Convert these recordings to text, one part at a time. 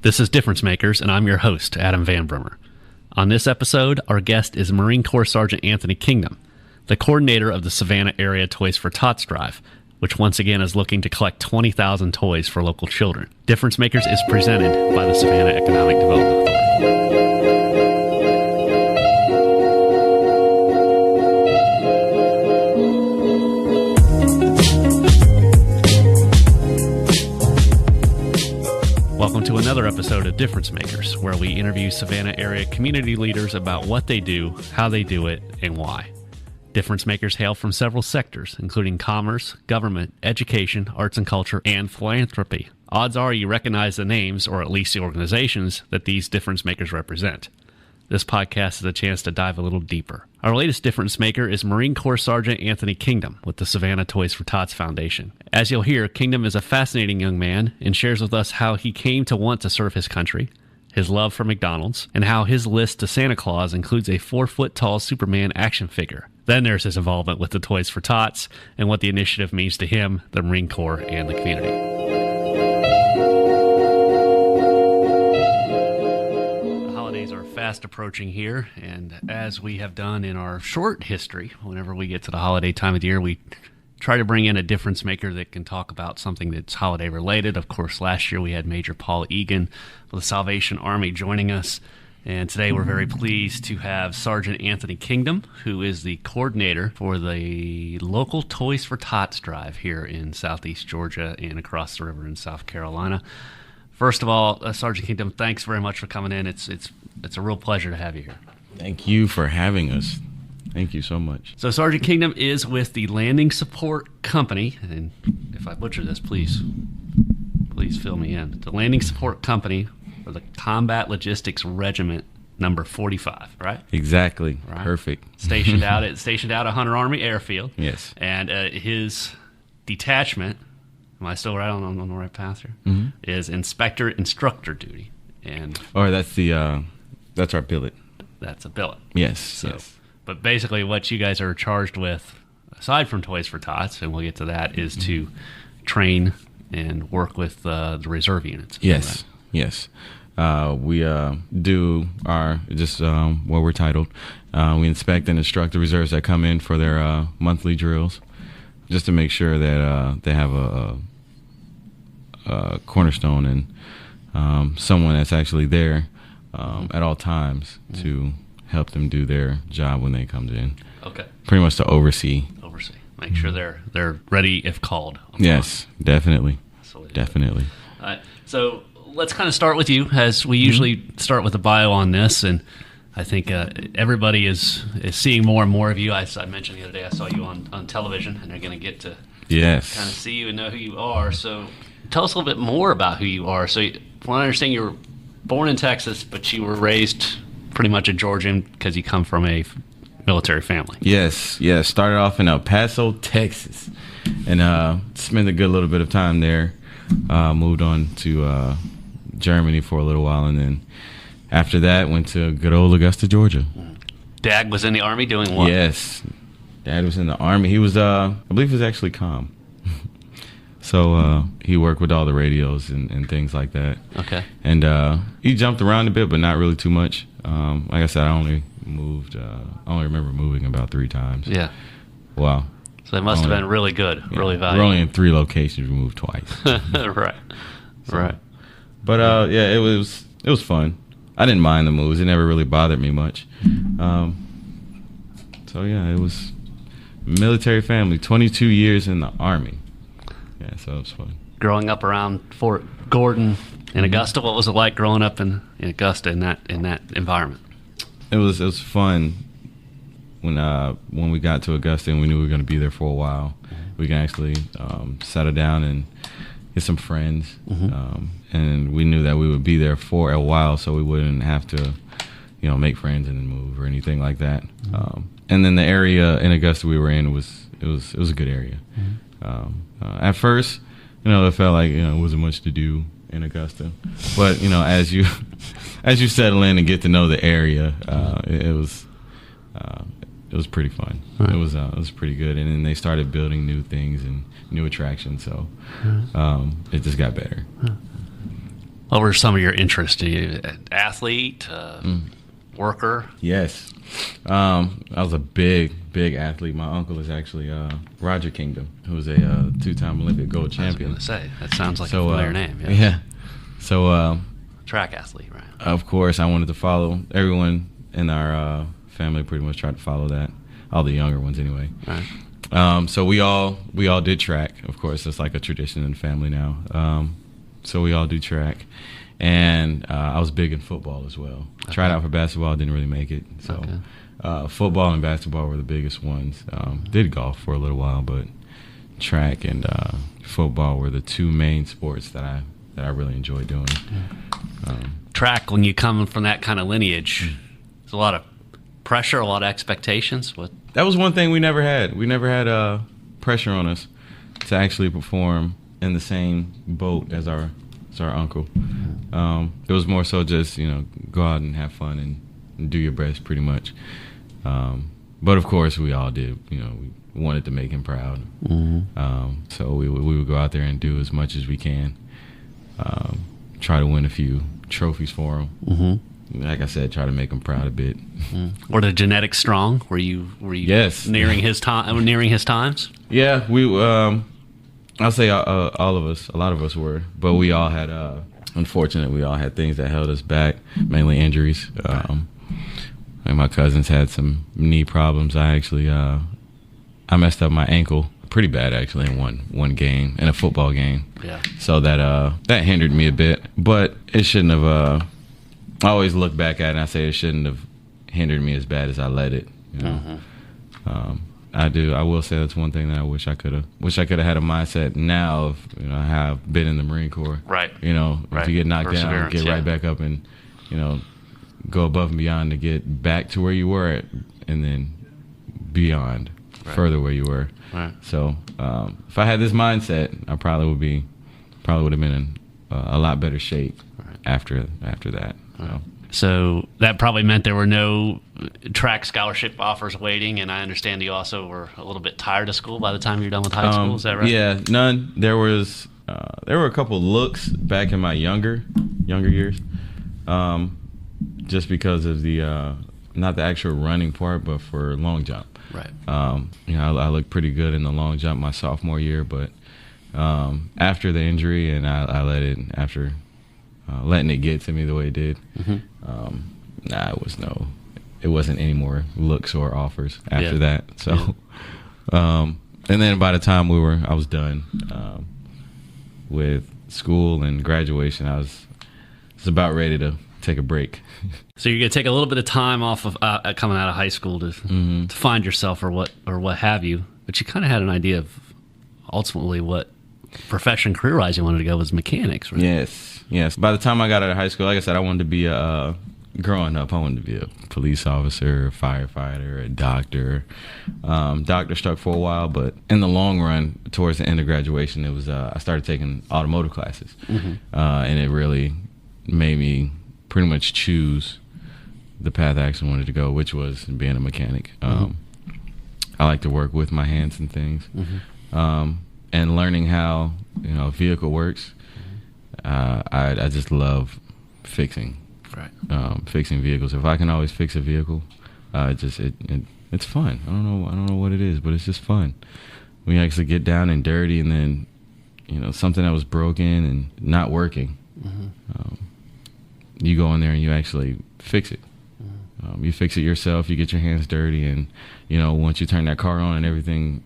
This is Difference Makers, and I'm your host, Adam Van Brimmer. On this episode, our guest is Marine Corps Sergeant Anthony Kingdom, the coordinator of the Savannah Area Toys for Tots drive, which once again is looking to collect 20,000 toys for local children. Difference Makers is presented by the Savannah Economic Development Authority. Welcome to another episode of Difference Makers, where we interview Savannah area community leaders about what they do, how they do it, and why. Difference Makers hail from several sectors, including commerce, government, education, arts and culture, and philanthropy. Odds are you recognize the names, or at least the organizations, that these Difference Makers represent. This podcast is a chance to dive a little deeper. Our latest Difference Maker is Marine Corps Sergeant Anthony Kingdom with the Savannah Toys for Tots Foundation. As you'll hear, Kingdom is a fascinating young man and shares with us how he came to want to serve his country, his love for McDonald's, and how his list to Santa Claus includes a 4-foot-tall Superman action figure. Then there's his involvement with the Toys for Tots and what the initiative means to him, the Marine Corps, and the community. Fast approaching here, and as we have done in our short history, whenever we get to the holiday time of the year, we try to bring in a difference maker that can talk about something that's holiday related. Of course, last year we had Major Paul Egan of the Salvation Army joining us, and today we're very pleased to have Sergeant Anthony Kingdom, who is the coordinator for the local Toys for Tots drive here in Southeast Georgia and across the river in South Carolina. First of all, Sergeant Kingdom, thanks very much for coming in. It's a real pleasure to have you here. Thank you for having us. Thank you so much. So Sergeant Kingdom is with the Landing Support Company, and if I butcher this, please fill me in. The Landing Support Company for the Combat Logistics Regiment number 45, right? Exactly. Right. Perfect. Stationed out at Hunter Army Airfield. Yes. And his detachment, am I still right on the right path here? Mm-hmm. Is instructor duty. And that's our billet. That's a billet. Yes. Yes. But basically what you guys are charged with, aside from Toys for Tots, and we'll get to that, is to train and work with the reserve units. Yes. Yes. We do our, what we're titled. We inspect and instruct the reserves that come in for their monthly drills, just to make sure that they have a cornerstone and someone that's actually there at all times to help them do their job when they come in. Okay. Pretty much to oversee. Make sure they're ready if called. Yes, definitely. Definitely. All right. So let's kind of start with you, as we usually start with a bio on this, and I think everybody is seeing more and more of you. I mentioned the other day I saw you on television, and they're going to get to kind of see you and know who you are. So tell us a little bit more about who you are. So from what I understand, you were born in Texas, but you were raised pretty much a Georgian because you come from a military family. Yes. Started off in El Paso, Texas, and spent a good little bit of time there. Moved on to Germany for a little while, and then after that went to good old Augusta, Georgia. Dad was in the Army doing what? Yes. Dad was in the Army. He was, I believe he was actually comm. So he worked with all the radios and things like that. Okay. And he jumped around a bit, but not really too much. Like I said, I only remember moving about 3 times. Yeah. Wow. So they must have been really good, really valuable. We're only in 3 locations. We moved twice. Right. Right. But yeah, it was fun. I didn't mind the moves. It never really bothered me much. So yeah, it was military family. 22 years in the Army. Yeah, so it was fun. Growing up around Fort Gordon in Augusta, what was it like growing up in Augusta in that environment? It was fun when we got to Augusta and we knew we were going to be there for a while. We can actually settle down and get some friends, and we knew that we would be there for a while, so we wouldn't have to, make friends and then move or anything like that. And then the area in Augusta we were in was a good area. At first, it felt like it wasn't much to do in Augusta, but as you settle in and get to know the area, it was pretty fun. Right. It was pretty good, and then they started building new things and new attractions, so it just got better. What were some of your interests? Athlete, worker? Yes. I was a big athlete. My uncle is actually Roger Kingdom, who was a 2-time Olympic gold champion. I was going to say, that sounds like a familiar name. Yes. Yeah. So track athlete, right? Of course, I wanted to follow. Everyone in our family pretty much tried to follow that. All the younger ones, anyway. Right. So we all did track. Of course, it's like a tradition in the family now. So we all do track, and I was big in football as well. Okay. Tried out for basketball, didn't really make it. So football and basketball were the biggest ones. Did golf for a little while, but track and football were the two main sports that I really enjoyed doing. Track, when you come from that kind of lineage, there's a lot of pressure, a lot of expectations. That was one thing we never had. We never had pressure on us to actually perform in the same boat as our uncle. It was more so just, go out and have fun and do your best, pretty much. But of course, we all did. We wanted to make him proud. So we would go out there and do as much as we can. Try to win a few trophies for him. Like I said, try to make him proud a bit. Were the genetics strong? Were you yes. nearing his times? Yeah, we. I'll say all of us, a lot of us were, but we all had, unfortunately, we all had things that held us back, mainly injuries. And my cousins had some knee problems. I actually, I messed up my ankle pretty bad, actually, in one game, in a football game. Yeah. So that hindered me a bit, but it shouldn't have. I always look back at it and I say it shouldn't have hindered me as bad as I let it. I will say that's one thing that I wish I could have had a mindset now of how I've been in the Marine Corps. Right. If you get knocked down, get right back up and go above and beyond to get back to where you were at, and then beyond, further where you were. Right. So if I had this mindset, I probably would have been in a lot better shape after that. So that probably meant there were no track scholarship offers waiting, and I understand you also were a little bit tired of school by the time you're done with high school. Is that right? Yeah, none. There were a couple looks back in my younger years, just because of the not the actual running part, but for long jump. Right. I looked pretty good in the long jump my sophomore year, but after the injury, and I let it after. Letting it get to me the way it did. It wasn't any more looks or offers after that. So, and then by the time I was done with school and graduation, I was about ready to take a break. So you're gonna take a little bit of time off of coming out of high school to find yourself or what have you. But you kind of had an idea of ultimately what profession career-wise you wanted to go was mechanics, right? Yes. By the time I got out of high school, like I said, I wanted to be growing up, I wanted to be a police officer, a firefighter, a doctor. Doctor stuck for a while, but in the long run, towards the end of graduation, it was I started taking automotive classes, and it really made me pretty much choose the path I actually wanted to go, which was being a mechanic. I like to work with my hands and things, and learning how a vehicle works. I just love fixing, fixing vehicles. If I can always fix a vehicle, it's fun. I don't know what it is, but it's just fun. When you actually get down and dirty, and then something that was broken and not working, you go in there and you actually fix it. You fix it yourself. You get your hands dirty, and once you turn that car on and everything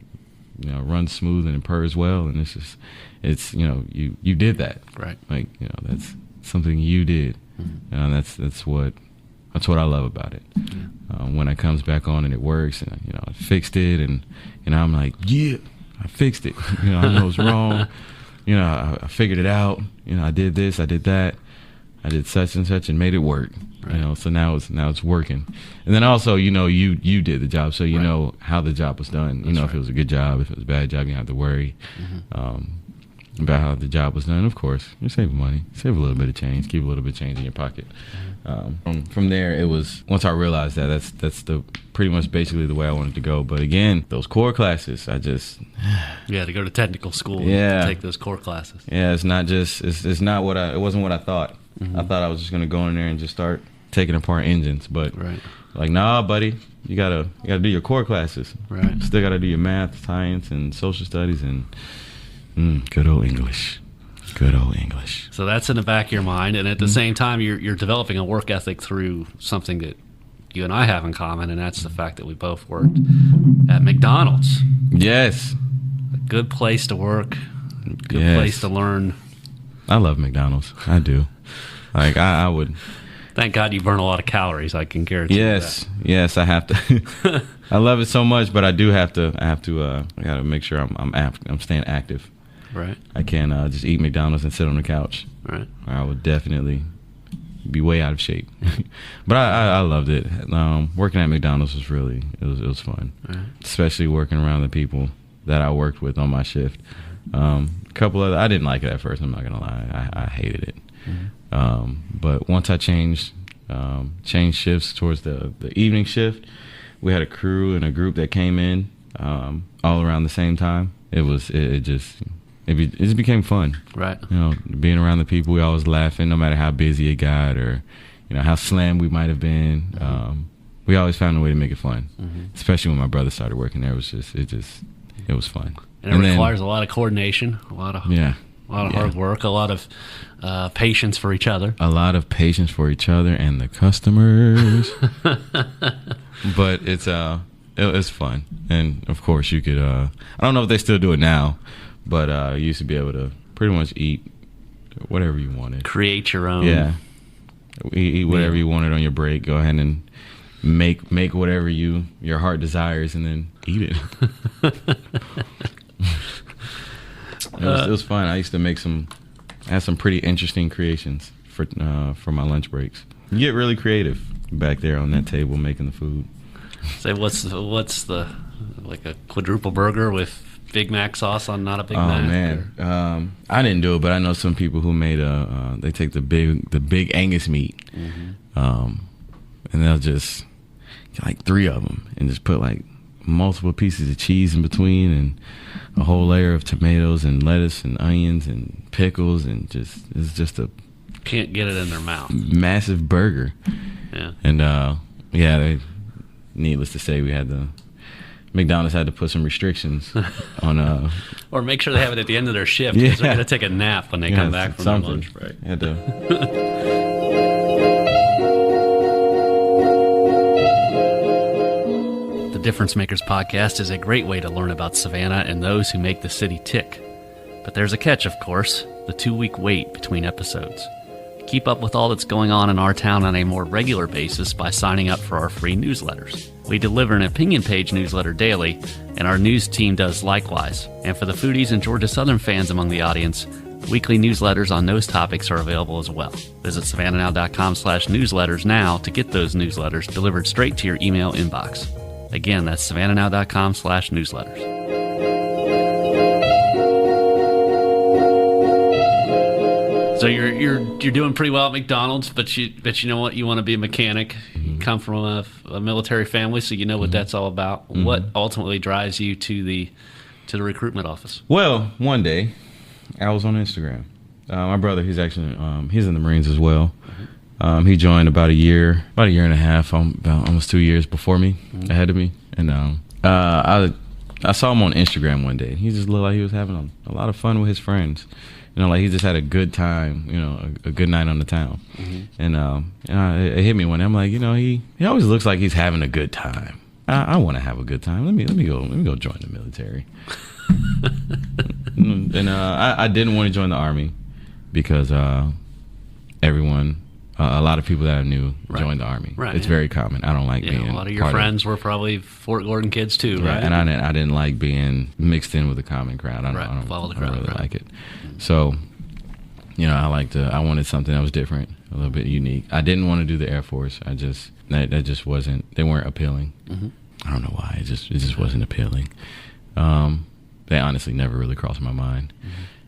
runs smooth and it purrs well, and it's you did that, right? Like that's something you did, and that's what I love about it. When it comes back on and it works, and I fixed it, and I'm like, yeah, I fixed it. I know it's wrong. I figured it out. I did this, I did that, I did such and such, and made it work. Right. So now it's working. And then also, you did the job, so you know how the job was done. If it was a good job, if it was a bad job, you don't have to worry. about how the job was done. Of course, you save money, save a little bit of change, keep a little bit of change in your pocket. From there, it was, once I realized that, that's the pretty much basically the way I wanted to go. But again, those core classes, I just to go to technical school, to take those core classes. Yeah, it's not just it's not what it wasn't what I thought. I thought I was just gonna go in there and just start taking apart engines, but like, nah, buddy, you gotta do your core classes. Right. Still gotta do your math, science, and social studies, and good old English. Good old English. So that's in the back of your mind, and at the same time, you're developing a work ethic through something that you and I have in common, and that's the fact that we both worked at McDonald's. Yes. A good place to work, good place to learn. I love McDonald's. I do. Like, I would. Thank God you burn a lot of calories. I can guarantee that. Yes, I have to. I love it so much, but I do have to. I gotta make sure I'm staying active. Right. I can't just eat McDonald's and sit on the couch. Right. I would definitely be way out of shape. But I loved it. Working at McDonald's was it was fun, especially working around the people that I worked with on my shift. A couple other, I didn't like it at first. I'm not gonna lie. I hated it. But once I changed shifts towards the evening shift, we had a crew and a group that came in all around the same time. It just became fun. Right. You know, being around the people, we always laughing, no matter how busy it got or, you know, how slammed we might have been. We always found a way to make it fun. Especially when my brother started working there. It was fun. And it requires a lot of coordination, a lot of hard work, a lot of patience for each other. A lot of patience for each other and the customers. But it's fun. And of course you could, I don't know if they still do it now, but you used to be able to pretty much eat whatever you wanted. Create your own. Yeah. Eat whatever you wanted on your break. Go ahead and make whatever your heart desires and then eat it. It was fun. I used to I had some pretty interesting creations for my lunch breaks. You get really creative back there on that table making the food. Say, what's the like a quadruple burger with Big Mac sauce on, not a Big Mac? Oh man, I didn't do it, but I know some people who made they take the big Angus meat, and they'll just get like 3 of them and just put like multiple pieces of cheese in between and a whole layer of tomatoes and lettuce and onions and pickles, and it's just a can't get it in their mouth. Massive burger. Yeah. And needless to say, McDonald's had to put some restrictions on or make sure they have it at the end of their shift because they're going to take a nap when they come back from their lunch break. Had to. The Difference Makers podcast is a great way to learn about Savannah and those who make the city tick. But there's a catch, of course, the 2-week wait between episodes. Keep up with all that's going on in our town on a more regular basis by signing up for our free newsletters. We deliver an opinion page newsletter daily, and our news team does likewise. And for the foodies and Georgia Southern fans among the audience, weekly newsletters on those topics are available as well. Visit savannahnow.com/newsletters now to get those newsletters delivered straight to your email inbox. Again, that's savannahnow.com/newsletters. So you're doing pretty well at McDonald's, but you know what? You want to be a mechanic. You come from a military family, so you know what that's all about. What ultimately drives you to the recruitment office? Well, one day I was on Instagram. My brother, he's actually he's in the Marines as well. He joined about a year and a half, about almost 2 years before me, ahead of me. And I saw him on Instagram one day. He just looked like he was having a lot of fun with his friends. You know, like he just had a good time, you know, a good night on the town. And it hit me one day. I'm like, you know, he always looks like he's having a good time. I want to have a good time. Let me go join the military. And I didn't want to join the Army because a lot of people that I knew joined the Army. Right, it's very common. I don't like being a lot of your friends were probably Fort Gordon kids too, right? And I didn't like being mixed in with the common crowd. I don't follow the crowd. I really like it. So, you know, I wanted something that was different, a little bit unique. I didn't want to do the Air Force. That just wasn't. They weren't appealing. I don't know why. It just wasn't appealing. They honestly never really crossed my mind.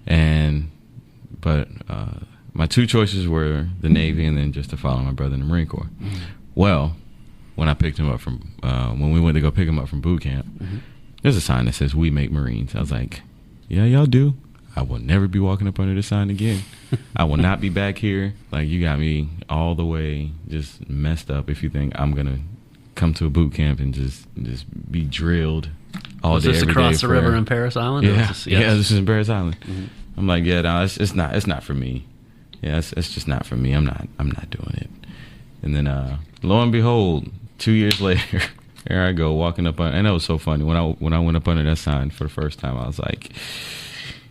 But my two choices were the Navy and then just to follow my brother in the Marine Corps. Well, when I picked him up from when we went to go pick him up from boot camp, there's a sign that says "We Make Marines." I was like, "Yeah, y'all do. I will never be walking up under this sign again. I will not be back here. Like, you got me all the way just messed up if you think I'm gonna come to a boot camp and just be drilled all day, every day." Was this across the river in Parris Island? Yeah, this is in Parris Island. I'm like, yeah, no, it's not for me. Yeah, it's just not for me. I'm not doing it. And then lo and behold, 2 years later, here I go walking up on, and that was so funny when I went up under that sign for the first time. I was like,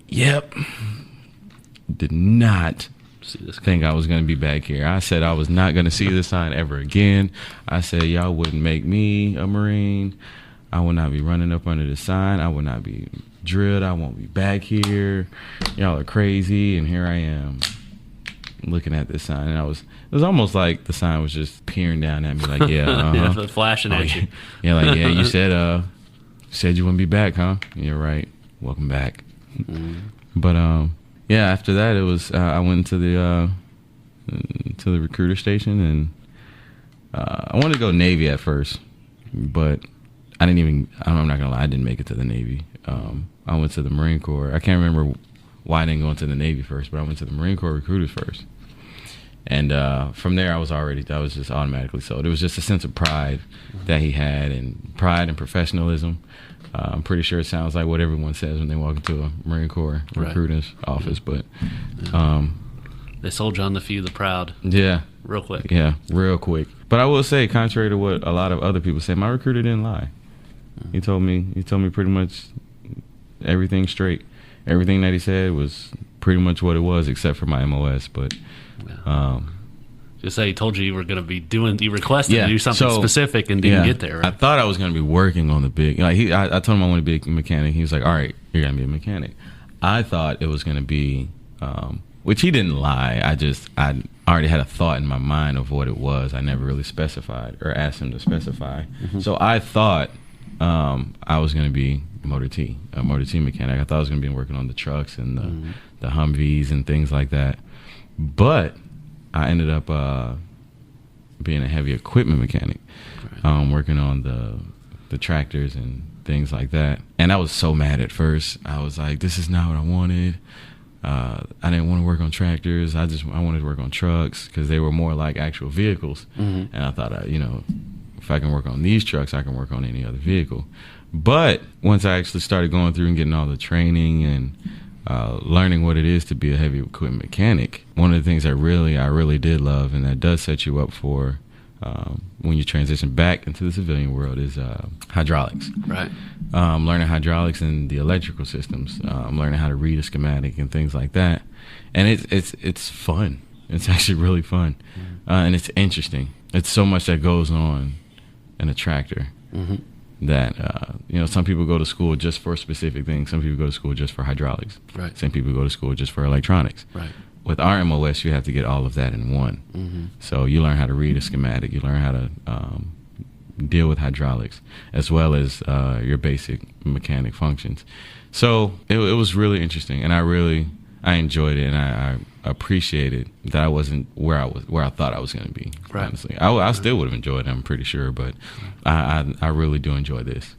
yep, did not think I was going to be back here. I said I was not going to see this sign ever again. I said y'all wouldn't make me a Marine. I will not be running up under the sign. I will not be drilled. I won't be back here. Y'all are crazy. And here I am looking at this sign, and it was almost like the sign was just peering down at me like, yeah, yeah, flashing at you. Yeah, like, yeah, you said you wouldn't be back, huh? You're right. Welcome back. But yeah, after that it was I went to the recruiter station, and I wanted to go Navy at first, but I'm not gonna lie, I didn't make it to the Navy. I went to the Marine Corps. I can't remember why I didn't go into the Navy first, but I went to the Marine Corps recruiters first. And from there, I was just automatically sold. It was just a sense of pride that he had, and pride and professionalism. I'm pretty sure it sounds like what everyone says when they walk into a Marine Corps recruiter's office, but they sold you on the few, the proud. Yeah, real quick. Yeah, real quick. But I will say, contrary to what a lot of other people say, my recruiter didn't lie. He told me pretty much everything straight. Everything that he said was pretty much what it was, except for my MOS. But just say he told you were going to be doing. You requested to do something specific and didn't get there. Right? I thought I was going to be working on the big. Like I told him I want to be a mechanic. He was like, "All right, you're going to be a mechanic." I thought it was going to be, which he didn't lie. I already had a thought in my mind of what it was. I never really specified or asked him to specify. So I thought I was going to be a motor T mechanic. I thought I was going to be working on the trucks and the Humvees and things like that. But I ended up being a heavy equipment mechanic, working on the tractors and things like that. And I was so mad at first. I was like, this is not what I wanted. I didn't want to work on tractors. I wanted to work on trucks because they were more like actual vehicles. And I thought, if I can work on these trucks, I can work on any other vehicle. But once I actually started going through and getting all the training and learning what it is to be a heavy equipment mechanic, one of the things I really did love, and that does set you up for when you transition back into the civilian world, is hydraulics. Right. Learning hydraulics and the electrical systems, learning how to read a schematic and things like that. And it's fun. It's actually really fun. And it's interesting. It's so much that goes on in a tractor. That some people go to school just for specific things. Some people go to school just for hydraulics. Right. Some people go to school just for electronics. Right. With our MOS, you have to get all of that in one. So you learn how to read a schematic. You learn how to deal with hydraulics, as well as your basic mechanic functions. So it was really interesting, and I enjoyed it, and I appreciated that I wasn't where I thought I was going to be. Right. Honestly, I still would have enjoyed it, I'm pretty sure, but I really do enjoy this.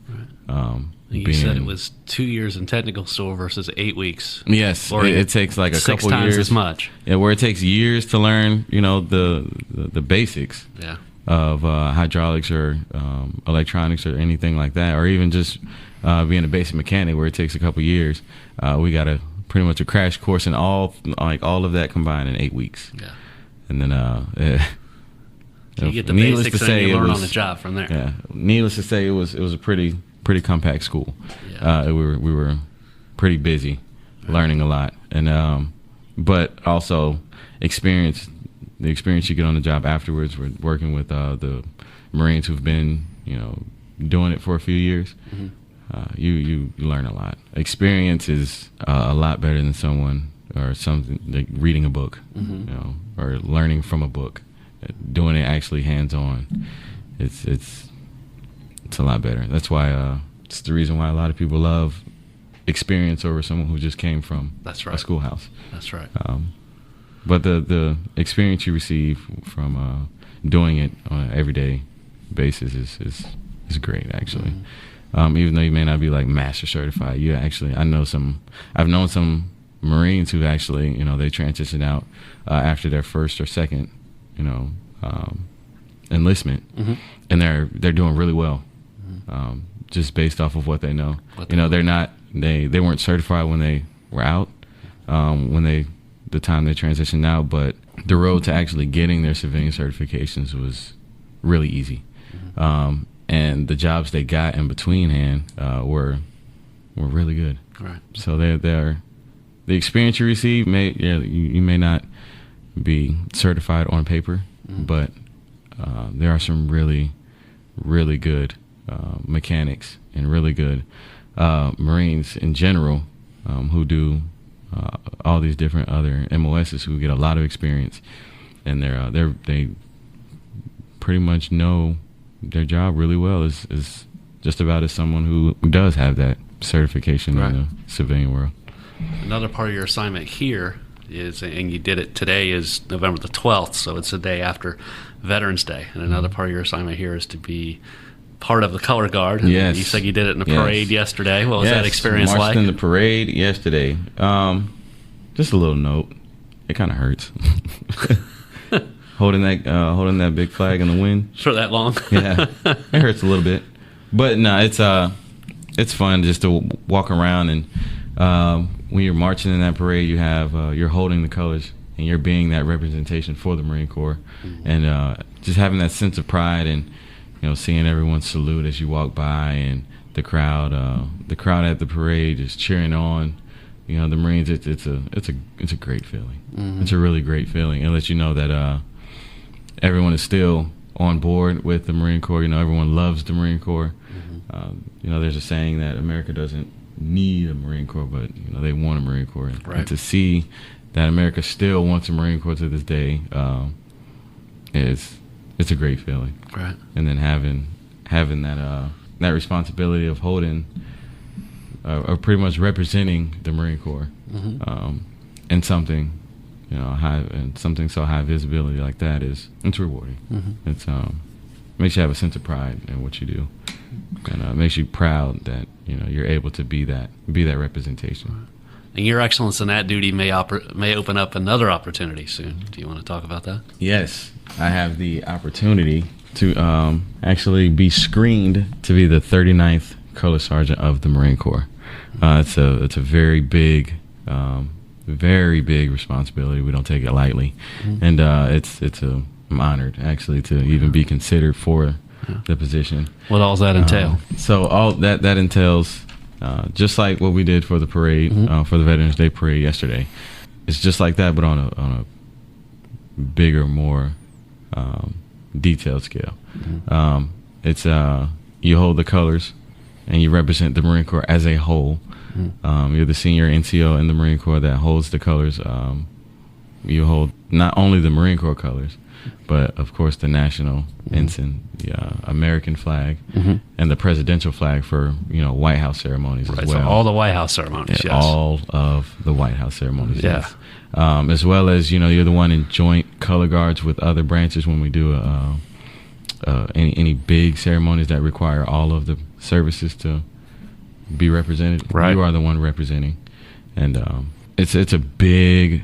Right. You said it was 2 years in technical school versus 8 weeks. Yes, it takes like a couple 6 times years as much. Yeah, where it takes years to learn, the basics of hydraulics or electronics or anything like that, or even just being a basic mechanic, where it takes a couple years. We got pretty much a crash course in all of that combined in 8 weeks. Yeah, and then so you get the basics and you learn on the job from there. Yeah, needless to say, it was a pretty compact school. Yeah. We were pretty busy, learning a lot, and but also the experience you get on the job afterwards. We're working with the Marines who've been doing it for a few years. You learn a lot. Experience is a lot better than someone or something like reading a book, or learning from a book. Doing it actually hands on, it's a lot better. That's why it's the reason why a lot of people love experience over someone who just came from That's right. a schoolhouse. That's right. But the experience you receive from doing it on an everyday basis is great, actually. Even though you may not be like master certified, I've known some Marines who actually, they transition out after their first or second, enlistment, and they're doing really well, just based off of what they know. They weren't certified when they were out, the time they transitioned out, but the road to actually getting their civilian certifications was really easy. And the jobs they got in between were really good. Right. So they're the experience you receive you may not be certified on paper, but there are some really, really good mechanics and really good Marines in general who do all these different other MOSs who get a lot of experience, and they pretty much know their job really well. Is just about as someone who does have that certification in the civilian world. Another part of your assignment here is, and you did it today, is November the 12th, so it's the day after Veterans Day. And another part of your assignment here is to be part of the color guard. Yes. You said you did it in a parade yesterday. What was that experience marched like? in the parade yesterday. Just a little note. It kind of hurts. holding that big flag in the wind for that long. Yeah, it hurts a little bit, but no, it's fun just to walk around, and when you're marching in that parade, you're holding the colors and you're being that representation for the Marine Corps, and just having that sense of pride, and seeing everyone salute as you walk by, and the crowd at the parade just cheering on the Marines. It's a great feeling. It's a really great feeling. It lets you know that everyone is still on board with the Marine Corps. Everyone loves the Marine Corps. There's a saying that America doesn't need a Marine Corps, but they want a Marine Corps. Right. And to see that America still wants a Marine Corps to this day, it's a great feeling. Right. And then having that responsibility of holding, or pretty much representing the Marine Corps, in something, something so high visibility like that it's rewarding. It's makes you have a sense of pride in what you do, and it makes you proud that you're able to be that representation. And your excellence in that duty may open up another opportunity soon. Do you want to talk about that? Yes, I have the opportunity to actually be screened to be the 39th Color Sergeant of the Marine Corps. It's a very big responsibility. We don't take it lightly, and I'm honored actually to even be considered for the position. What all does that entail? So all that entails, just like what we did for the parade, for the Veterans Day parade yesterday. It's just like that, but on a bigger, more detailed scale. It's you hold the colors, and you represent the Marine Corps as a whole. You're the senior NCO in the Marine Corps that holds the colors. You hold not only the Marine Corps colors, but of course the national ensign, the American flag, and the presidential flag for White House ceremonies as well. So all the White House ceremonies, yes. All of the White House ceremonies, yes. As well as you're the one in joint color guards with other branches when we do any big ceremonies that require all of the services to be represented. Right. You are the one representing, and it's a big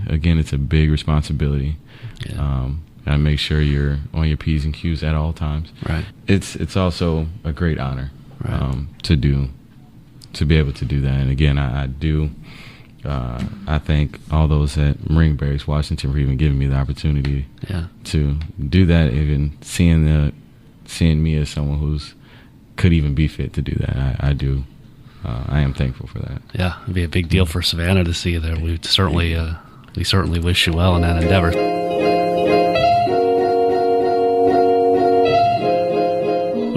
responsibility. Yeah. And make sure you're on your P's and Q's at all times. Right. It's also a great honor, right, to be able to do that. And again, I do. I thank all those at Marine Barracks, Washington, for even giving me the opportunity to do that. Even seeing me as someone who's could even be fit to do that. I do. I am thankful for that. Yeah, it'd be a big deal for Savannah to see you there. We certainly wish you well in that endeavor.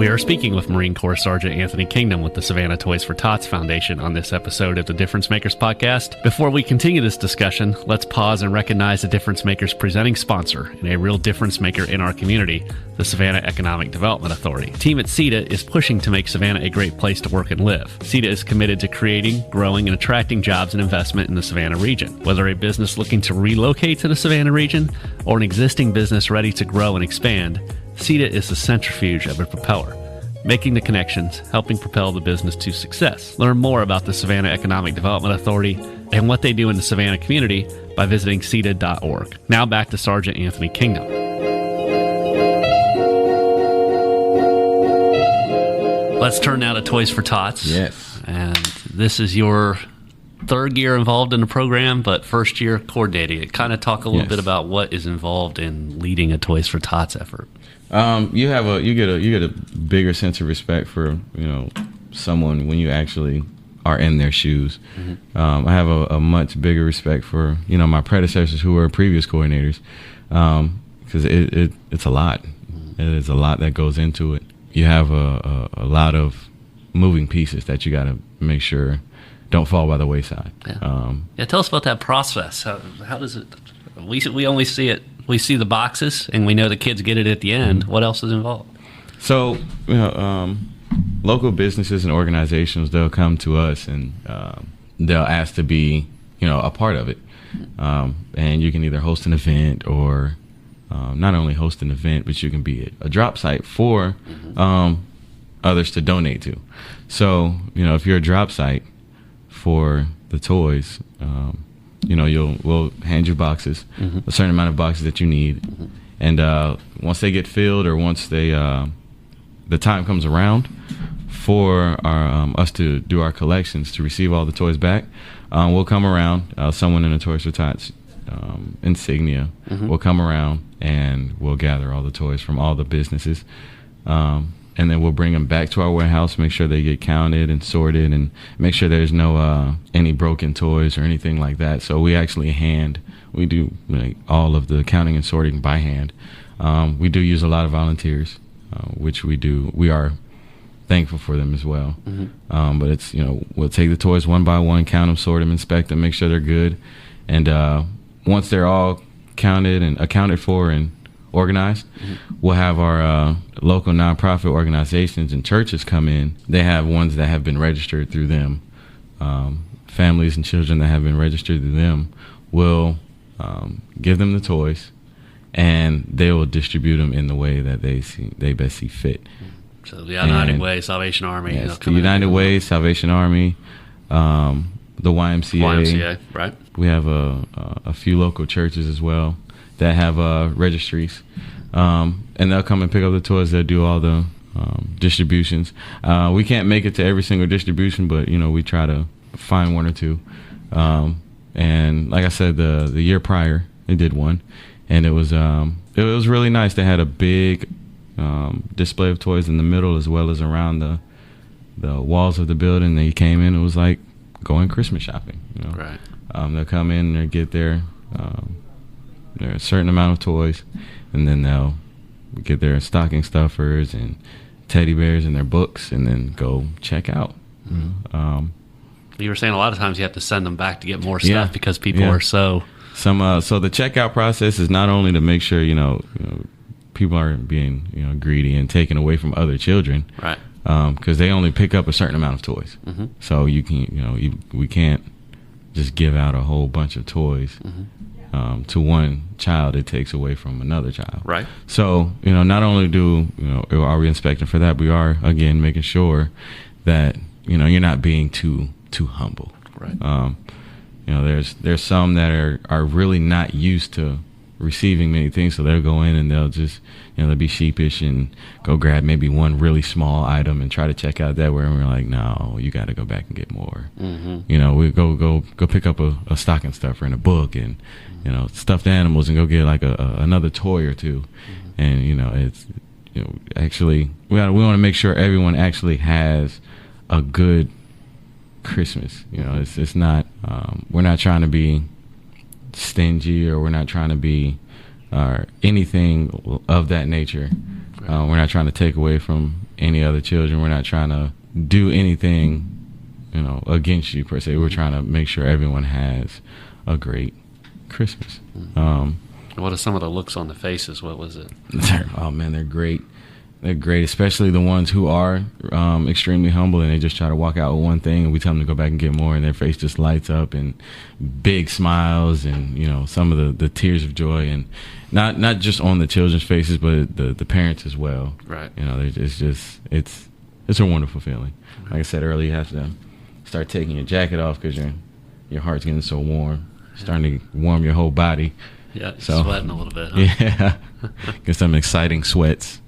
We are speaking with Marine Corps Sergeant Anthony Kingdom with the Savannah Toys for Tots Foundation on this episode of the Difference Makers podcast. Before we continue this discussion, let's pause and recognize the Difference Makers presenting sponsor and a real difference maker in our community, the Savannah Economic Development Authority. Team at CEDA is pushing to make Savannah a great place to work and live. CEDA is committed to creating, growing, and attracting jobs and investment in the Savannah region. Whether a business looking to relocate to the Savannah region or an existing business ready to grow and expand, CEDA is the centrifuge of a propeller, making the connections, helping propel the business to success. Learn more about the Savannah Economic Development Authority and what they do in the Savannah community by visiting CEDA.org. Now back to Sergeant Anthony Kingdom. Let's turn now to Toys for Tots. Yes. And this is your third year involved in the program, but first year coordinating. Kind of talk a little bit about what is involved in leading a Toys for Tots effort. You get a bigger sense of respect for someone when you actually are in their shoes. Mm-hmm. I have a much bigger respect for my predecessors who were previous coordinators, because it's a lot. Mm-hmm. It is a lot that goes into it. You have a lot of moving pieces that you got to make sure don't fall by the wayside. Yeah. Tell us about that process. How does it? We only see it. We see the boxes, and we know the kids get it at the end. Mm-hmm. What else is involved? So, local businesses and organizations, they'll come to us and they'll ask to be, a part of it. And you can either host an event or not only host an event, but you can be a drop site for others to donate to. So, if you're a drop site for the toys, we'll hand you boxes, a certain amount of boxes that you need, and once they get filled, or once the time comes around for us to do our collections to receive all the toys back, we'll come around. Someone in the Toys for Tots insignia will come around and we'll gather all the toys from all the businesses. And then we'll bring them back to our warehouse, make sure they get counted and sorted, and make sure there's no any broken toys or anything like that. So we actually we do all of the counting and sorting by hand. We do use a lot of volunteers, which we do. We are thankful for them as well. But it's we'll take the toys one by one, count them, sort them, inspect them, make sure they're good, and once they're all counted and accounted for and organized, we'll have our local nonprofit organizations and churches come in. They have ones that have been registered through them. Families and children that have been registered through them will give them the toys, and they will distribute them in the way that they best see fit. So the United Way, Salvation Army. Yes, the United Way, Salvation Army, the YMCA. Right. We have a few local churches as well that have registries, and they'll come and pick up the toys. They'll do all the distributions. We can't make it to every single distribution, but we try to find one or two. And like I said, the year prior, they did one, and it was really nice. They had a big display of toys in the middle as well as around the walls of the building. They came in. It was like going Christmas shopping. Right. They'll come in and get there's a certain amount of toys, and then they'll get their stocking stuffers and teddy bears and their books, and then go check out. You were saying a lot of times you have to send them back to get more stuff because people are so so the checkout process is not only to make sure people aren't being greedy and taken away from other children, right? Because they only pick up a certain amount of toys, so you can we can't just give out a whole bunch of toys. To one child, it takes away from another child. Right. So, not only are we inspecting for that, we are, again, making sure that, you're not being too humble. Right. There's some that are really not used to receiving many things, so they'll go in and they'll just, they'll be sheepish and go grab maybe one really small item and try to check out that way, and we're like, no, you got to go back and get more. We go pick up a stocking stuffer and a book and stuffed animals and go get like another toy or two. And it's actually we want to make sure everyone actually has a good Christmas. It's not we're not trying to be stingy, or we're not trying to be anything of that nature. We're not trying to take away from any other children. We're not trying to do anything, against you per se. We're trying to make sure everyone has a great Christmas. What are some of the looks on the faces? What was it? Oh man, they're great. They're great, especially the ones who are extremely humble and they just try to walk out with one thing, and we tell them to go back and get more, and their face just lights up and big smiles and some of the tears of joy, and not just on the children's faces, but the parents as well. Right. It's a wonderful feeling. Like I said earlier, you have to start taking your jacket off because your heart's getting so warm, starting to warm your whole body. Yeah, sweating a little bit. Huh? Yeah, get some exciting sweats.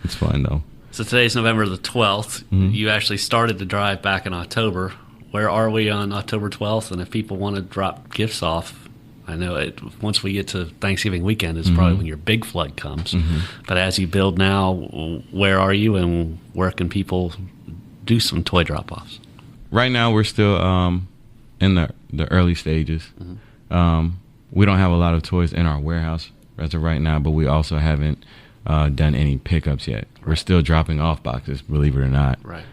It's fun though. So today's November the 12th. Mm-hmm. You actually started the drive back in October. Where are we on October 12th? And if people want to drop gifts off, I know once we get to Thanksgiving weekend is probably when your big flood comes. Mm-hmm. But as you build now, where are you and where can people do some toy drop-offs? Right now we're still in the early stages. Mm-hmm. We don't have a lot of toys in our warehouse as of right now, but we also haven't done any pickups yet. Right. We're still dropping off boxes, believe it or not. Right.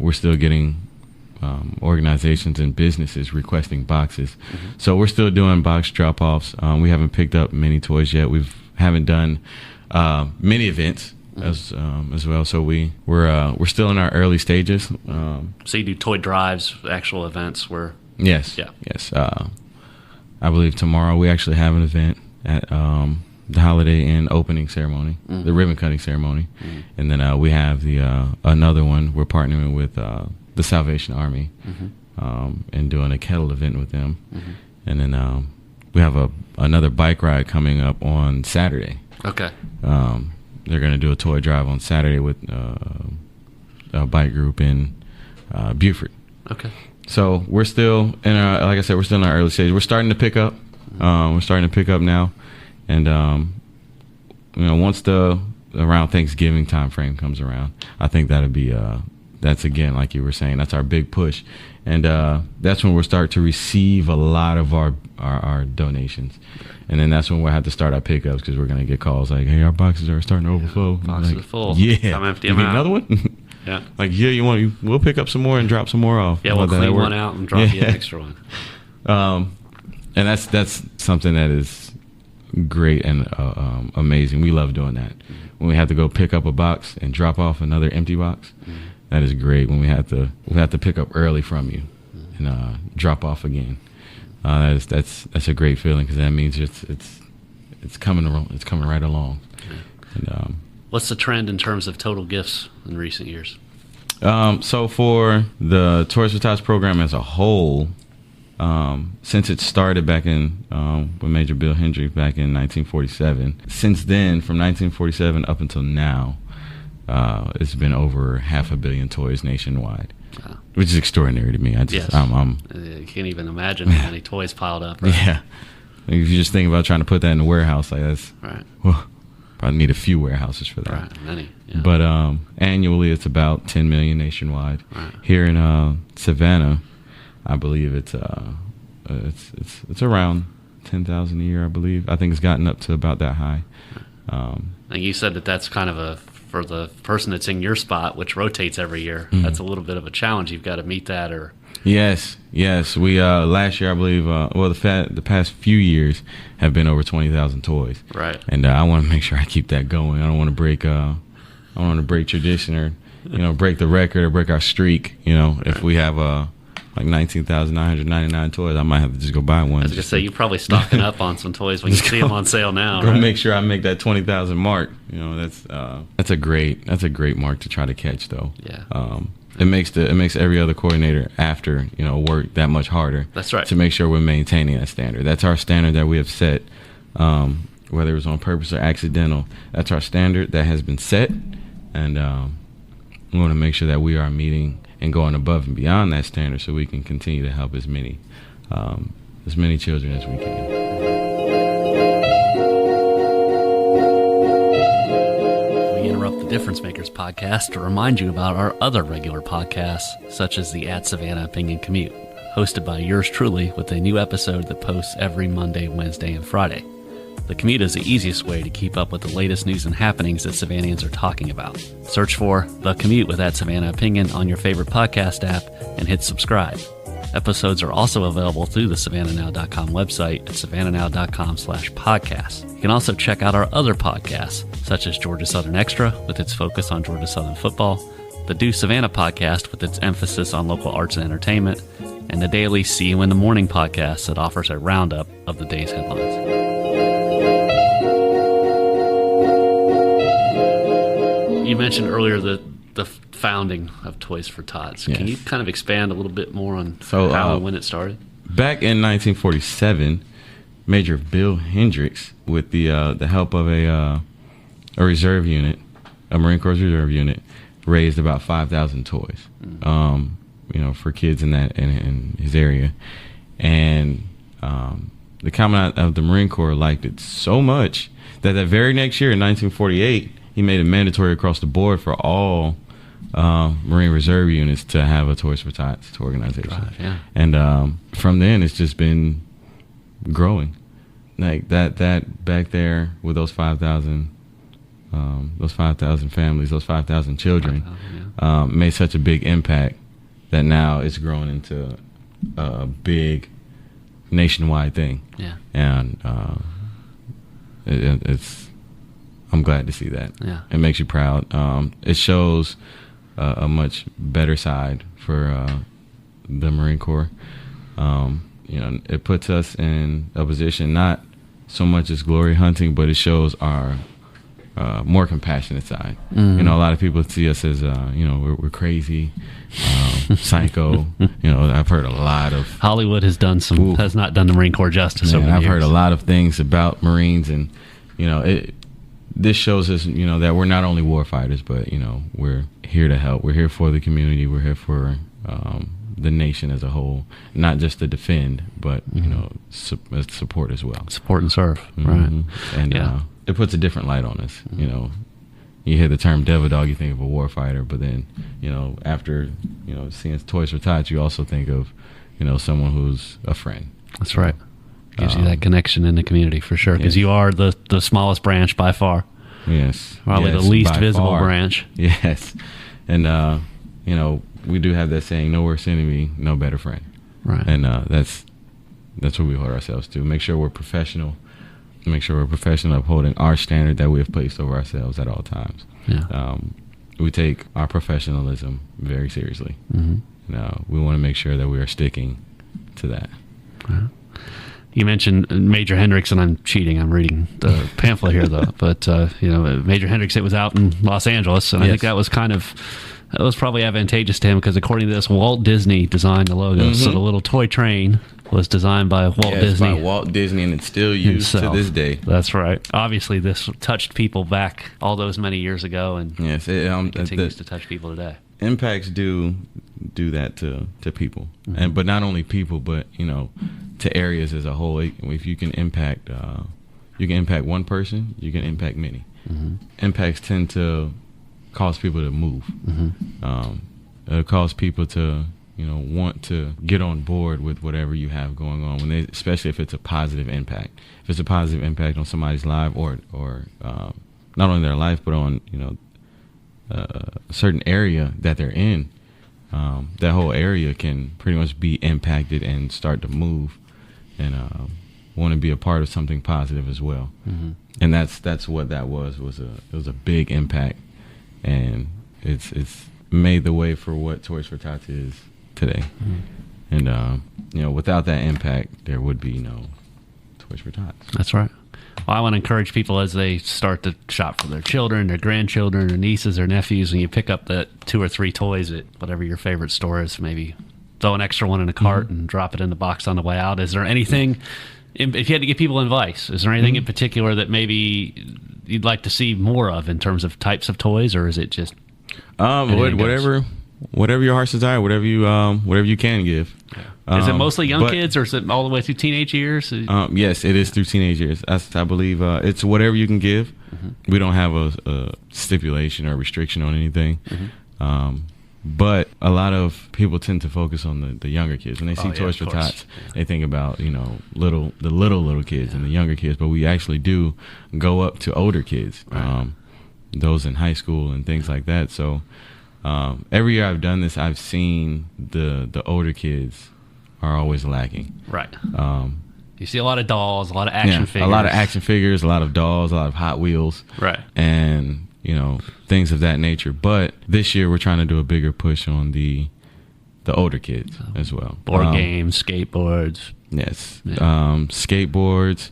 We're still getting organizations and businesses requesting boxes. Mm-hmm. So we're still doing box drop-offs. We haven't picked up many toys yet. We haven't done many events as well. So we're still in our early stages. So you do toy drives, actual events where... Yes. Yeah. Yes. I believe tomorrow we actually have an event at the Holiday Inn opening ceremony, the ribbon cutting ceremony, and then we have the another one. We're partnering with the Salvation Army and doing a kettle event with them, and then we have another bike ride coming up on Saturday. Okay. They're going to do a toy drive on Saturday with a bike group in Beaufort. Okay. So we're still in like I said, we're still in our early stage. We're starting to pick up. We're starting to pick up now. And, once around Thanksgiving time frame comes around, I think that'll be, that's again, like you were saying, that's our big push. And that's when we'll start to receive a lot of our donations. And then that's when we'll have to start our pickups because we're going to get calls like, hey, our boxes are starting to overflow. Boxes are full. Yeah. I'm empty you them out. Another one? Yeah. Like, yeah, we'll pick up some more and drop some more off. Yeah, we'll clean one out and drop you an extra one. And that's something that is great and amazing. We love doing that. When we have to go pick up a box and drop off another empty box, that is great. When we have to pick up early from you and drop off again, that's a great feeling because that means it's coming right along. And, what's the trend in terms of total gifts in recent years? So for the Toys for Tots program as a whole, since it started back in with Major Bill Hendrick back in 1947, since then, from 1947 up until now, it's been over 500 million toys nationwide, which is extraordinary to me. You can't even imagine how many toys piled up. Right? Yeah, if you just think about trying to put that in the warehouse, like that's right. Well, probably need a few warehouses for that. Right, many. Yeah. But annually, it's about 10 million nationwide. Right. Here in Savannah, I believe it's around 10,000 a year. I believe. I think it's gotten up to about that high. And you said that's kind of for the person that's in your spot, which rotates every year. That's a little bit of a challenge. You've got to meet that, or yes. We last year, I believe, the past few years have been over 20,000 toys. Right. And I want to make sure I keep that going. I don't want to break. I don't want to break tradition or break the record or break our streak. If we have like 19,999 toys, I might have to just go buy one. I was going to say, you're probably stocking up on some toys when you see them on sale now. Go make sure I make that 20,000 mark. That's a great mark to try to catch, though. Yeah. It makes every other coordinator after work that much harder. That's right. To make sure we're maintaining that standard. That's our standard that we have set, whether it was on purpose or accidental. That's our standard that has been set, and we want to make sure that we are meeting and going above and beyond that standard, so we can continue to help as many children as we can. We interrupt the Difference Makers podcast to remind you about our other regular podcasts, such as the Savannah Opinion Commute, hosted by yours truly, with a new episode that posts every Monday, Wednesday, and Friday. The Commute is the easiest way to keep up with the latest news and happenings that Savannahans are talking about. Search for The Commute with that Savannah Opinion on your favorite podcast app and hit subscribe. Episodes are also available through the savannahnow.com website at savannahnow.com/podcast. You can also check out our other podcasts, such as Georgia Southern Extra with its focus on Georgia Southern football, the Do Savannah podcast with its emphasis on local arts and entertainment, and the daily See You in the Morning podcast that offers a roundup of the day's headlines. You mentioned earlier the founding of Toys for Tots. Yes. Can you kind of expand a little bit more on how and when it started? Back in 1947, Major Bill Hendricks, with the help of a reserve unit, a Marine Corps reserve unit, raised about 5,000 toys, for kids in his area, and the Commandant of the Marine Corps liked it so much that very next year in 1948, he made it mandatory across the board for all Marine Reserve units to have a Toys for Tots organization. Right, yeah. And from then, it's just been growing. Like that back there with those 5,000 families, those 5,000 children, made such a big impact that now it's grown into a big nationwide thing. Yeah. And I'm glad to see that. Yeah. It makes you proud. It shows a much better side for the Marine Corps. It puts us in a position not so much as glory hunting, but it shows our more compassionate side. Mm-hmm. A lot of people see us as we're crazy, psycho. I've heard a lot of Hollywood has not done the Marine Corps justice over the I've years. heard a lot of things about Marines, and this shows us that we're not only war fighters, but we're here to help. We're here for the community. We're here for the nation as a whole, not just to defend, but support as well. Support and serve, Mm-hmm. right? And it puts a different light on us. You hear the term devil dog, you think of a war fighter, but then after seeing Toys for Tots, you also think of someone who's a friend. That's right. Gives you that connection in the community for sure, because you are the smallest branch by far. Yes, Probably the least visible branch. Yes, and we do have that saying: "No worse enemy, no better friend." Right. And that's what we hold ourselves to. Make sure we're professional. Make sure we're professional, upholding our standard that we have placed over ourselves at all times. Yeah. We take our professionalism very seriously. Mm-hmm. We want to make sure that we are sticking to that. Uh-huh. You mentioned Major Hendricks, and I'm cheating. I'm reading the pamphlet here, though. But, Major Hendricks, it was out in Los Angeles, and I think that was probably advantageous to him, because according to this, Walt Disney designed the logo. Mm-hmm. So the little toy train was designed by Walt Disney. By Walt Disney, and it's still used to this day. That's right. Obviously, this touched people back all those many years ago, and yes, it continues to touch people today. Impacts do that to people, mm-hmm. but not only people, but to areas as a whole. If you can impact one person, you can impact many. Mm-hmm. Impacts tend to cause people to move. Mm-hmm. It'll cause people to want to get on board with whatever you have going on, especially if it's a positive impact. If it's a positive impact on somebody's life, or not only their life, but on a certain area that they're in, that whole area can pretty much be impacted and start to move, and want to be a part of something positive as well. Mm-hmm. And that's what that was. It was a big impact, and it's made the way for what Toys for Tots is today. Mm-hmm. And without that impact, there would be no Toys for Tots. That's right. Well, I want to encourage people as they start to shop for their children, their grandchildren, their nieces, their nephews, when you pick up that 2 or 3 toys at whatever your favorite store is, maybe throw an extra one in a cart and drop it in the box on the way out. Is there anything, if you had to give people advice, is there anything in particular that maybe you'd like to see more of in terms of types of toys, or is it just whatever your heart's desire, whatever you can give. Is it mostly young kids, or is it all the way through teenage years? Yes, it is through teenage years. I believe it's whatever you can give. Mm-hmm. We don't have a stipulation or restriction on anything. Mm-hmm. But a lot of people tend to focus on the younger kids. When they see Toys for Tots, they think about, you know, the little kids and the younger kids. But we actually do go up to older kids, those in high school and things like that. So every year I've done this, I've seen the older kids are always lacking. Right. You see a lot of dolls, a lot of action figures. A lot of action figures, a lot of dolls, a lot of Hot Wheels. Right. And, you know, things of that nature. But this year we're trying to do a bigger push on the older kids as well. Board games, skateboards. Yes. Yeah. Skateboards.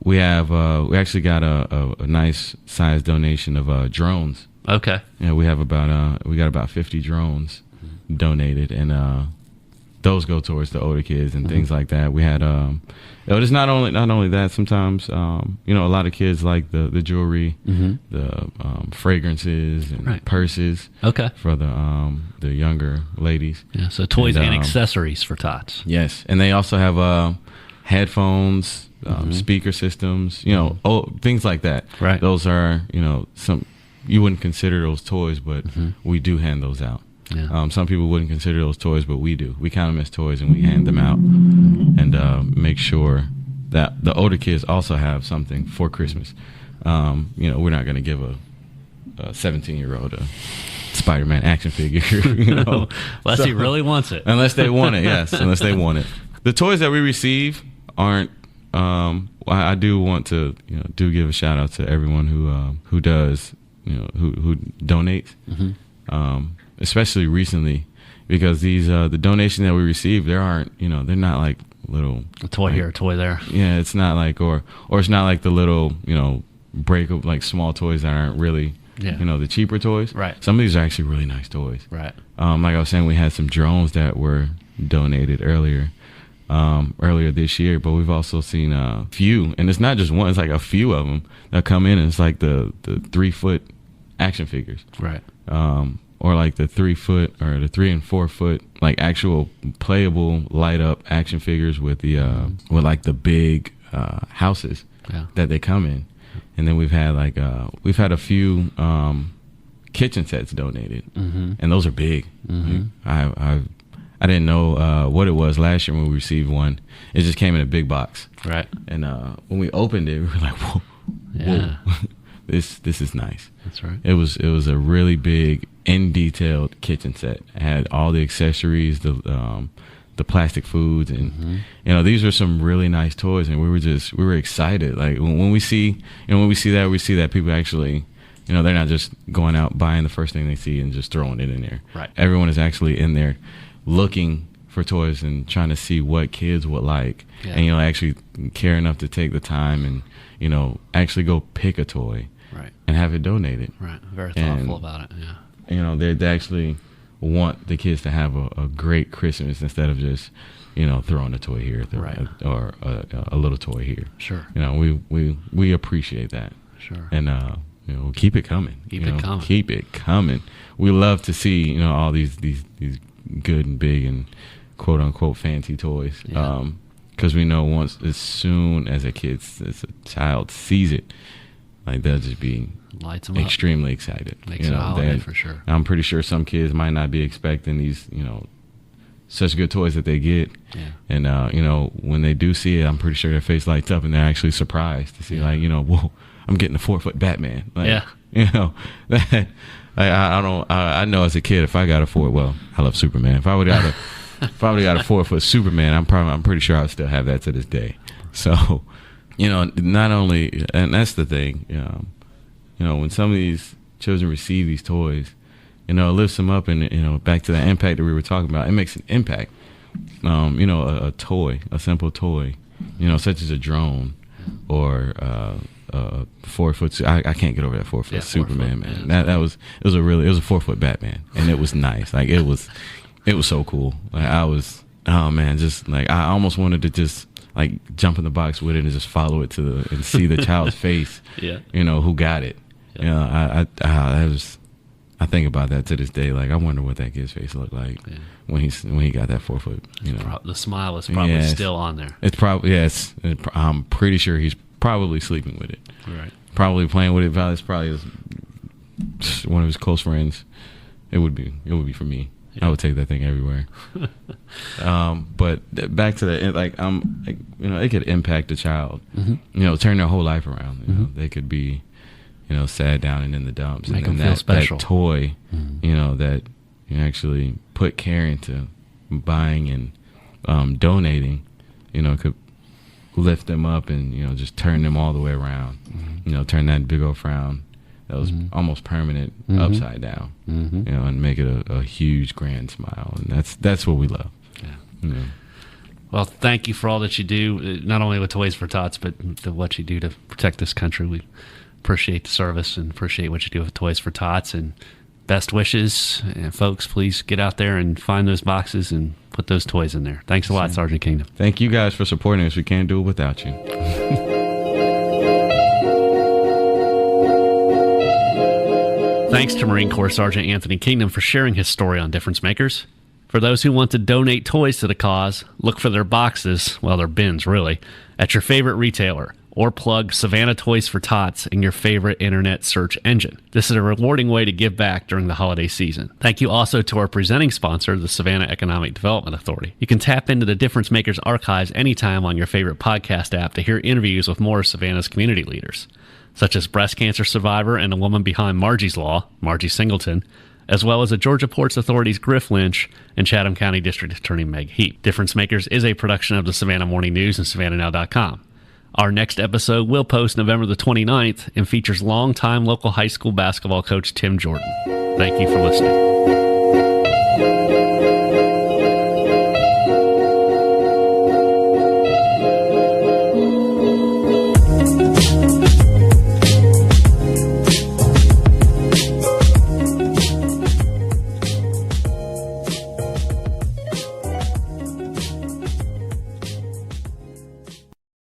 We actually got a nice size donation of drones. Okay. Yeah, we got about 50 drones donated, and those go towards the older kids and things like that. We had it's not only that. Sometimes you know, a lot of kids like the jewelry, the fragrances and purses. Okay. For the younger ladies. Yeah. So toys and accessories for Tots. Yes, and they also have headphones, speaker systems. You know, things like that. Right. Those are, you know, some you wouldn't consider those toys, but we do hand those out. Yeah. Some people wouldn't consider those toys, but we do. We count them as toys and we hand them out and make sure that the older kids also have something for Christmas. You know, we're not going to give a 17-year-old a Spider-Man action figure, you know, unless he really wants it. Unless they want it, yes. Unless they want it. The toys that we receive aren't. I do want to, you know, do give a shout out to everyone who does, you know, who donates. Especially recently, because these the donation that we receive, there aren't, you know, they're not like little a toy here, a toy there. Yeah, it's not like or it's not like the little, you know, break of like small toys that aren't really, you know, the cheaper toys. Right. Some of these are actually really nice toys. Right. Like I was saying, we had some drones that were donated earlier this year, but we've also seen a few, and it's not just one; it's like a few of them that come in, and it's like the 3-foot action figures. Right. Or like the 3-foot or the 3 and 4 foot, like actual playable light up action figures with the with like the big houses that they come in. And then we've had a few kitchen sets donated, and those are big. Like, I didn't know what it was last year when we received one. It just came in a big box, right? And when we opened it, we were like, "Whoa, whoa. This is nice." That's right. It was a really big, in detailed kitchen set. It had all the accessories, the plastic foods, and you know, these are some really nice toys, and we were excited. Like when we see that people actually, you know, they're not just going out buying the first thing they see and just throwing it in there. Right. Everyone is actually in there looking for toys and trying to see what kids would like, and you know, actually care enough to take the time and, you know, actually go pick a toy. Right. And have it donated. Right. Very thoughtful about it. Yeah. You know, they actually want the kids to have a great Christmas instead of just, you know, throwing a toy here or a little toy here. Sure. You know, we appreciate that. Sure. And you know, keep it coming. Keep it coming. We love to see, you know, all these good and big and quote unquote fancy toys. Yeah. Because we know as soon as a child sees it, like they'll just be extremely excited. Makes it a holiday for sure. I'm pretty sure some kids might not be expecting these, you know, such good toys that they get. Yeah. And you know, when they do see it, I'm pretty sure their face lights up and they're actually surprised to see, like, you know, whoa, I'm getting a 4-foot Batman. Like, you know, I know as a kid, if I got I love Superman. If I would have got a 4-foot Superman, I'm pretty sure I would still have that to this day. So, you know, not only, and that's the thing, you know, when some of these children receive these toys, you know, it lifts them up, and, you know, back to that impact that we were talking about, it makes an impact. You know, a toy, a simple toy, you know, such as a drone or 4-foot. I can't get over that 4-foot Superman, man. It was a 4-foot Batman, and it was nice. Like it was so cool. Like just like I almost wanted to just like jump in the box with it and just follow it and see the child's face. Yeah. You know, who got it. Yeah. You know, I think about that to this day. Like, I wonder what that kid's face looked like when he got that 4-foot. You know, the smile is probably still on there. It's probably I'm pretty sure he's probably sleeping with it. Right. Probably playing with it. It's probably one of his close friends it would be for me. Yeah. I would take that thing everywhere. But back to that, it could impact a child. Turn their whole life around. They could be, sad down and in the dumps. Make them feel special. That toy, that you actually put care into buying and donating, could lift them up and just turn them all the way around. Turn that big old frown that was almost permanent upside down. And make it a huge grand smile. And that's what we love. Yeah. Well, thank you for all that you do, not only with Toys for Tots, but what you do to protect this country. We appreciate the service and appreciate what you do with Toys for Tots. And best wishes. And folks, please get out there and find those boxes and put those toys in there. Thanks a lot, Sergeant Kingdom. Thank you guys for supporting us. We can't do it without you. Thanks to Marine Corps Sergeant Anthony Kingdom for sharing his story on Difference Makers. For those who want to donate toys to the cause, look for their boxes, well, their bins really, at your favorite retailer, or plug Savannah Toys for Tots in your favorite internet search engine. This is a rewarding way to give back during the holiday season. Thank you also to our presenting sponsor, the Savannah Economic Development Authority. You can tap into the Difference Makers archives anytime on your favorite podcast app to hear interviews with more of Savannah's community leaders, such as breast cancer survivor and the woman behind Margie's Law, Margie Singleton, as well as the Georgia Ports Authority's Griff Lynch and Chatham County District Attorney Meg Heap. Difference Makers is a production of the Savannah Morning News and savannahnow.com. Our next episode will post November the 29th and features longtime local high school basketball coach Tim Jordan. Thank you for listening.